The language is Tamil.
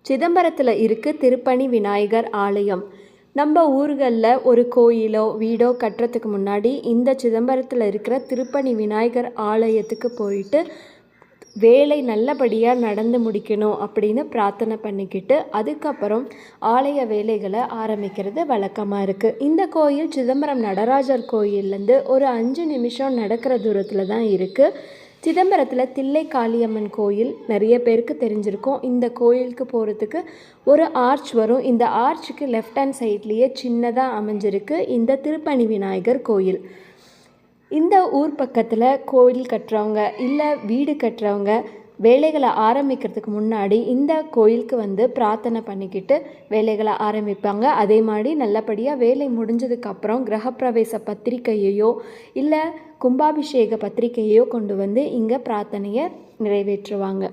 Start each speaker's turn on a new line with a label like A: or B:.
A: சிதம்பரத்தில் இருக்குது திருப்பணி விநாயகர் ஆலயம். நம்ம ஊர்களில் ஒரு கோயிலோ வீடோ கட்டுறதுக்கு முன்னாடி இந்த சிதம்பரத்தில் இருக்கிற திருப்பணி விநாயகர் ஆலயத்துக்கு போயிட்டு வேலை நல்லபடியாக நடந்து முடிக்கணும் அப்படின்னு பிரார்த்தனை பண்ணிக்கிட்டு அதுக்கப்புறம் ஆலய வேலைகளை ஆரம்பிக்கிறது வழக்கமாக இருக்குது. இந்த கோயில் சிதம்பரம் நடராஜர் கோயிலேருந்து ஒரு 5 நிமிஷம் நடக்கிற தூரத்தில் தான் இருக்குது. சிதம்பரத்தில் தில்லை காளியம்மன் கோயில் நிறைய பேருக்கு தெரிஞ்சிருக்கும். இந்த கோயிலுக்கு போகிறதுக்கு ஒரு ஆர்ச் வரும். இந்த ஆர்ச்சுக்கு லெஃப்ட் ஹேண்ட் சைட்லேயே சின்னதாக அமைஞ்சிருக்கு இந்த திருப்பணி விநாயகர் கோயில். இந்த ஊர் பக்கத்தில் கோயில் கட்டுறவங்க இல்லை வீடு கட்டுறவங்க வேலைகளை ஆரம்பிக்கிறதுக்கு முன்னாடி இந்த கோயிலுக்கு வந்து பிரார்த்தனை பண்ணிக்கிட்டு வேலைகளை ஆரம்பிப்பாங்க. அதே மாதிரி நல்லபடியாக வேலை முடிஞ்சதுக்கப்புறம் கிரகப்பிரவேச பத்திரிக்கையோ இல்லை கும்பாபிஷேக பத்திரிக்கையோ கொண்டு வந்து இங்கே பிரார்த்தனையை நிறைவேற்றுவாங்க.